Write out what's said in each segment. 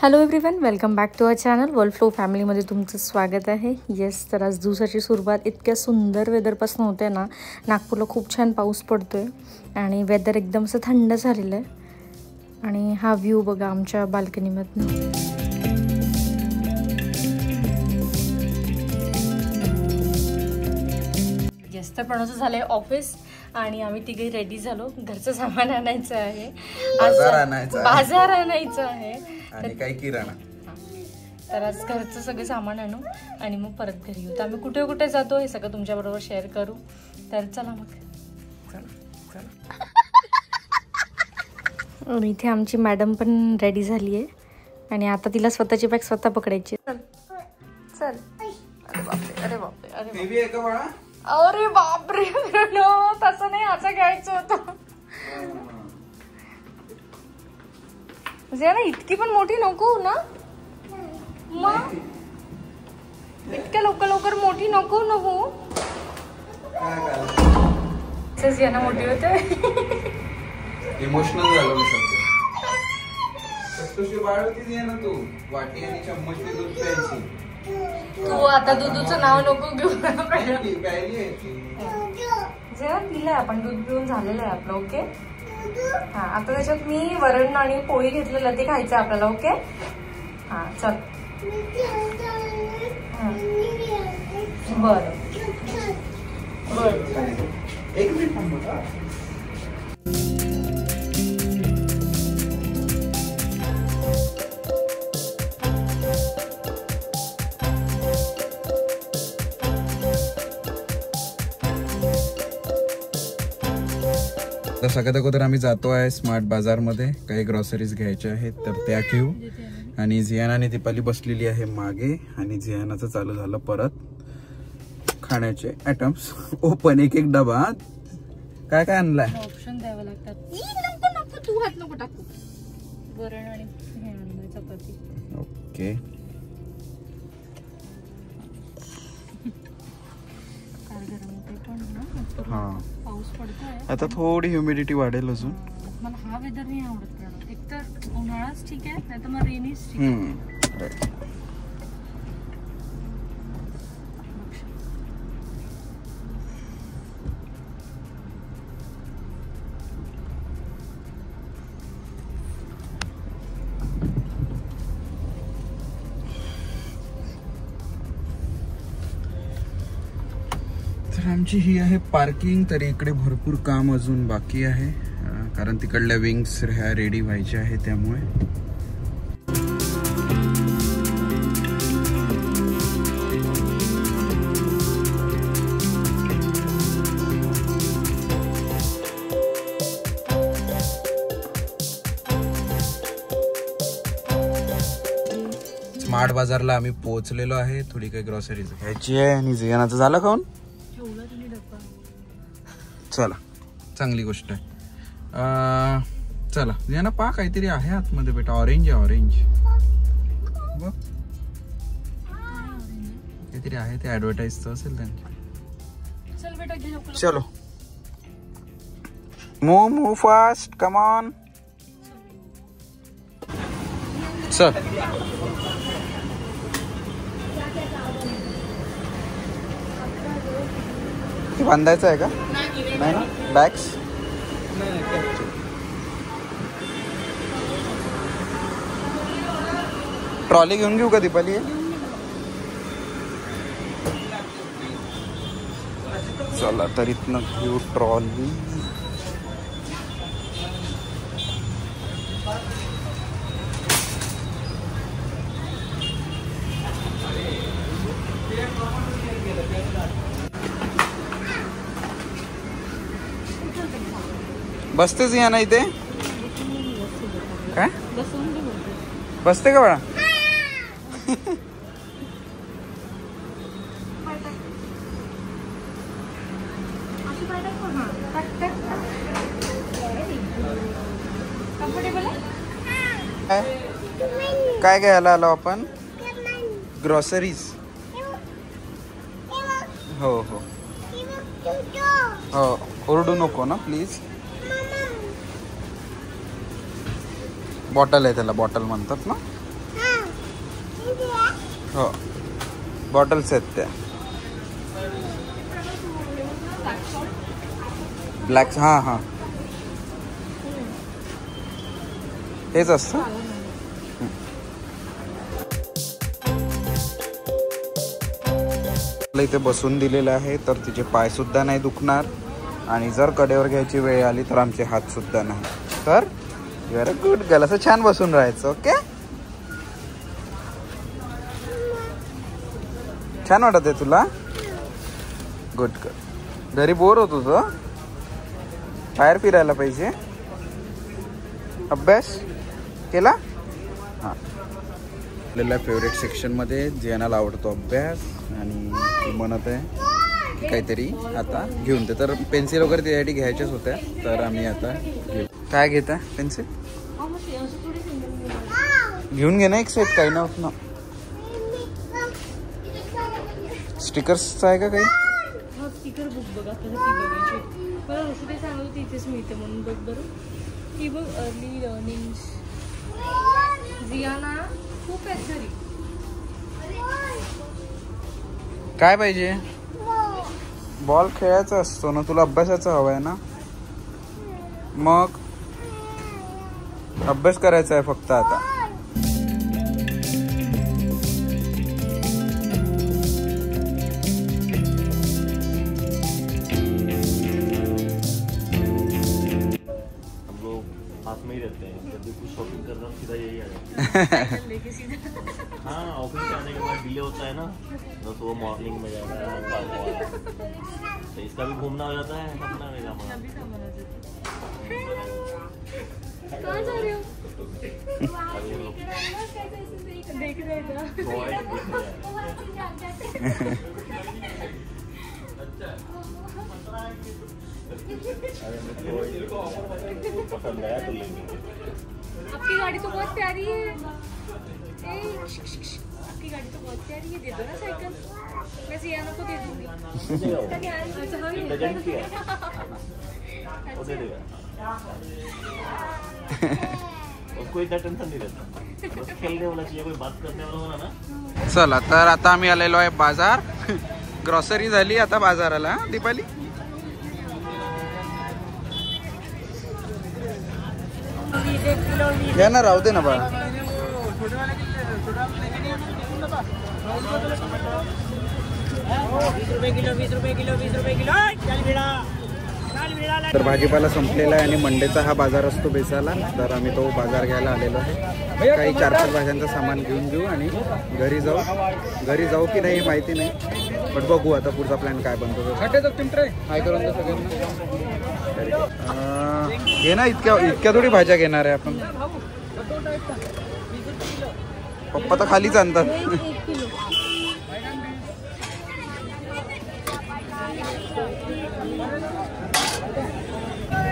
Hello everyone, welcome back to our channel World Flow फॅमिलीमध्ये तुमचं स्वागत आहे. येस, तर आज दिवसाची सुरुवात इतक्या सुंदर वेदरपासून होते ना. नागपूरला खूप छान पाऊस पडतो आहे आणि वेदर एकदम असं थंड झालेलं आहे. आणि हा व्ह्यू बघा आमच्या बाल्कनीमधनं. येस, तर प्रणवचं झालं आहे ऑफिस आणि आम्ही तिघे रेडी झालो. घरचं सामान आणायचं आहे, बाजार आणायचा आहे आणि काही किराणा. तर आज घरचं सगळं सामान आणू आणि मग परत घरी येऊ. तर आम्ही कुठे कुठे जातो हे सगळं तुमच्याबरोबर शेअर करू. तर चला मग. आणि इथे आमची मॅडम पण रेडी झाली आहे आणि आता तिला स्वतःची बॅग स्वतः पकडायची. चल चल. अरे बापरे, अरे बापरे, अरे बापरे, तसं नाही, असं घ्यायचं होतं. ना इतकी पण मोठी नको ना, मग इतक्या लवकर मोठी नको ना हो. ना मोठी होते. इमोशनल झालो मी सध्या. बाळ होती ना तू, वाटी आणि चम्मचने दूध प्यायची. तू आता दुधाचं नाव नको घेऊ. जेव्हा पिलंय आपण, दूध पिऊन झालेलं आहे आपलं. ओके, हा. आता त्याच्यात मी वरण आणि पोळी घेतलेलं, ते खायचं आपल्याला. ओके, हा चल. बर बर, एक मिनिट. सगळ्यात अगोदर आम्ही जातो आहे स्मार्ट बाजारमध्ये. काही ग्रॉसरीज घ्यायच्या आहेत तर त्या घेऊ. आणि झियाना आणि दीपाली बसलेली आहे मागे आणि झियानाचं चालू झालं परत खाण्याचे आयटम्स. ओपन एक एक डबा. काय काय आणलाय? ऑप्शन द्यावे लागतात. नको तू हात नको टाकू. वरण आणि चपाती. ओके, हा. पाऊस पडतोय आता थोडी ह्युमिडिटी वाढेल अजून. मला हा वेदर नाही आवडत. एक तर उन्हाळाच ठीक आहे, नाही तर मग रेनीच ठीक आहे. तर आमची ही आहे पार्किंग. तर इकडे भरपूर काम अजून बाकी आहे, कारण तिकडल्या विंग्स ह्या रेडी व्हायच्या आहे. त्यामुळे स्मार्ट बाजारला आम्ही पोहोचलेलो आहे. थोडी काही ग्रॉसरीज घ्यायची आहे. आणि झियानाचं झालं खाऊन? चला, चांगली गोष्ट आहे. चला झियाना, पा काहीतरी आहे आतमध्ये बेटा. ऑरेंज आहे, ऑरेंज बघ. काहीतरी आहे, ते ऍडव्हर्टाइजचं असेल त्यांची. चलो, मूव फास्ट, कम ऑन. चल. बांधायचं आहे का? नाही ना, बॅग्स. ट्रॉली घेऊन घेऊ का दीपाली? चला, तर इथनं घेऊ ट्रॉली. बसतेच या ना इथे. काय बसते का बाळा? काय घ्यायला आलो आपण? ग्रॉसरीज. हो हो हो, ओरडू नको ना प्लीज. बॉटल आहे, त्याला बॉटल म्हणतात ना. हो बॉटल्स आहेत त्या ब्लॅक. हां हां हेच असतं. इथे बसून दिलेलं आहे तर तिचे पाय सुद्धा नाही दुखणार आणि जर कडेवर घ्यायची वेळ आली तर आमचे हात सुद्धा नाही. तर you are a good girl. असं छान बसून राहायचं. ओके छान वाटत आहे तुला. Good good. घरी बोर होत होतं बाहेर फिरायला पाहिजे. अभ्यास केला. हां आपल्याला फेवरेट सेक्शनमध्ये जियानाला आवडतो अभ्यास आणि ती म्हणत आहे की काहीतरी आता घेऊन दे. तर पेन्सिल वगैरे त्यासाठी घ्यायच्याच होत्या तर आम्ही आता घेऊ. काय घेता पेन्सिल घेऊन घे ना एक सेट. काही नव्हतं ना. स्टिकर्सचं आहे का काही. स्टिकर बुक बघा ती बघायची मला ऋषी सांगत होती इथेच मिळते म्हणून. बघ बरं ती बघ अर्ली लर्निंग. जियाना खूप आहेत घरी. काय पाहिजे. बॉल खेळायचा असतो ना तुला. अभ्यासाचा हवा आहे ना. मग अभ्यास करायचा आहे फक्त आता. में ही रहते हैं. जब भी कुछ शॉपिंग कर रहा हूँ सीधा यही आ जाता है. हाँ ऑफिस से आने के बाद डिले होता है ना तो सुबह मॉर्निंग में जाना है तो इसका भी घूमना हो जाता है. अपना कहाँ जा रहे हो. देख रहे पसंद आया तो लेंगे. आपकी गाड़ी तो बहुत प्यारी है. आपकी गाड़ी तो बहुत प्यारी है. दे दो ना साइकिल. मैं जियाना को दे दूंगी. वो दे देगा. उसको इतना टेंशन नहीं रहता. बस खेलने वाला चाहिए. कोई बात करने वाला होना ना. चला तर आता आम्ही आलेलो आहे बाजार. ग्रॉसरी झाली आता बाजाराला. दीपाली या ना. राहू दे ना बाळा. तर भाजीपाला संपलेला आहे आणि मंडेचा हा बाजार असतो बेसाला. तर आम्ही तो बाजार घ्यायला आलेलो आहे. काही 4-5 भाज्यांचं सामान घेऊन घेऊ आणि घरी जाऊ की नाही माहिती नाही बट बघू आता पुढचा प्लॅन काय बनतो. काय करून सगळ्यांना घे ना. इतक्या थोडी भाज्या घेणार आहे आपण. पप्पा तर खालीच आणतात.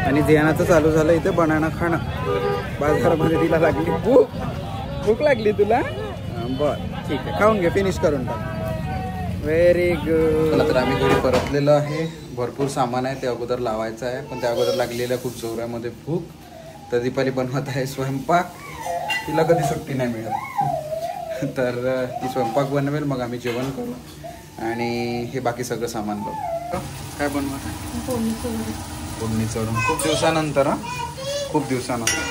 आणि जियानाचं चालू झालं इथे बनाना खाणं. बाजारामध्ये तिला लागली भूक लागली तुला. बर ठीक आहे खाऊन घे. फिनिश करून टाक. Very good. तर आम्ही घरी परतलेलो आहे. भरपूर सामान आहे ते अगोदर लावायचं आहे पण त्या अगोदर लागलेल्या खूप जोरामध्ये भूक. तर दीपाली बनवत आहे स्वयंपाक. तिला कधी सुट्टी नाही मिळत तर ती स्वयंपाक बनवेल मग आम्ही जेवण करू आणि हे बाकी सगळं सामान बघू. काय बनवत आहे. फोडणी चढून खूप दिवसानंतर. खूप दिवसानंतर.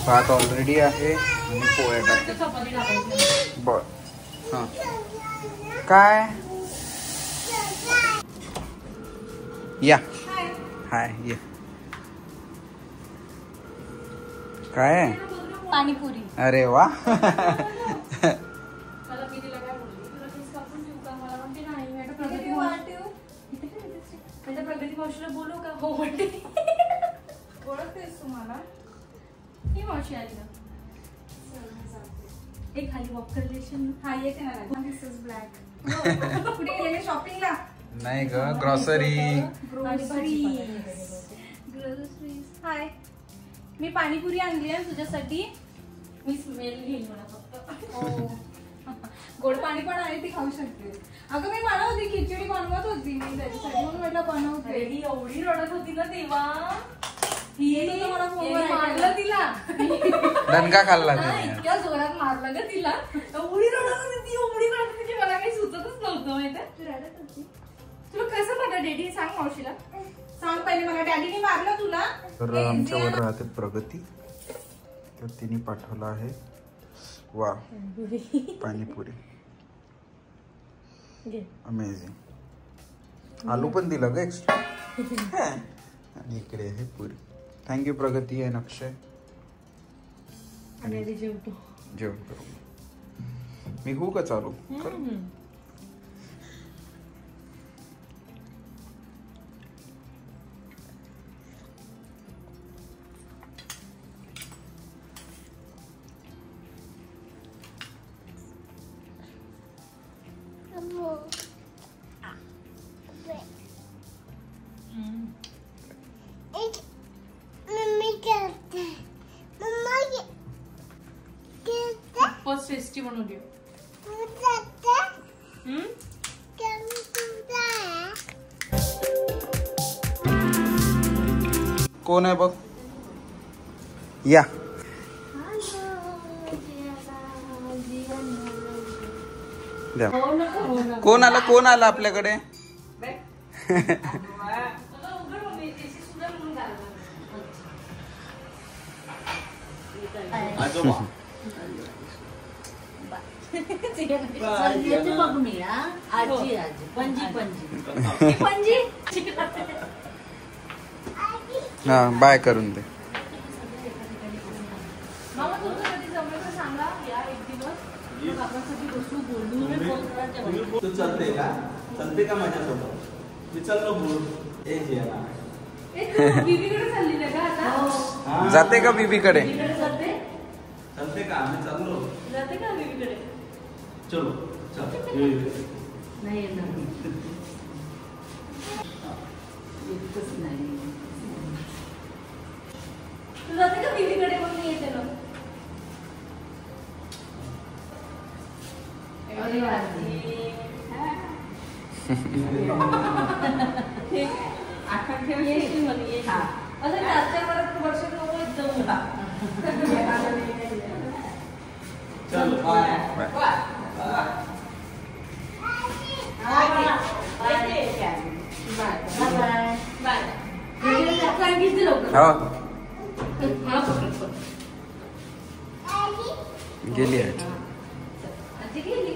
भात ऑलरेडी आहे आणि पोळ्या टाकते. बर हां काय या. हाय ये. काय पाणीपुरी. अरे वा. प्रगती मावशीला बोलू का. हो म्हणते. ओळखतेस तुम्हाला ही मावशी आली ना. एक खाली वॉक करलेशन. हा येते ना. दिस इज ब्लॅक. कुठे गेलेले शॉपिंगला. नाही ग ग्रॉसरी. हाय मी पाणीपुरी आणली आहे तुझ्यासाठी. मी स्मेल घेईन मला फक्त. गोड पाणी पण आहे ती खाऊ शकते. अगं मी बनवते खिचडी बनवत होती मी त्याच्यासाठी म्हणून म्हटलं बनवते. एवढी रडत होती ना तेव्हा. मारलं तिला, दणका खाल्ला इतक्या जोरात मारलं ग तिला, उडी रडत होती ती, उडी रडत होती, मला काही सुचतच नव्हतं माहिती. तुला कसं पडलं डॅडी सांग मावशीला, सांग पहिले मला डॅडीने मारलं तुला. तर आमच्यावर राहते प्रगती, तर तिने पाठवलं आहे वा पाणीपुरी, अमेझिंग. आलू पण दिलं ग एक्स्ट्रा. आणि इकडे आहे पुरी. थँक्यू प्रगती आहे अक्षय. आणि जेवतो, जेवण करू. मी होऊ का चालू? फर्स्ट टेस्टी बनवली. कोण आहे बघ, या. द्या. कोण आलं, कोण आलं आपल्याकडे? हा बाय करून दे. तू चलते का? चलते का माझ्यासोबत? मी चाललो बोल. ए जियाना, जाते का बीबीकडे? चलते का? आम्ही चाललो. जाते का बीबीकडे? चलो चल. नाही येणार. तू जाते का बीबीकडे? मग मी येते ना. असं जास्त परत वर्ष नको चल गेली आहे. गेली.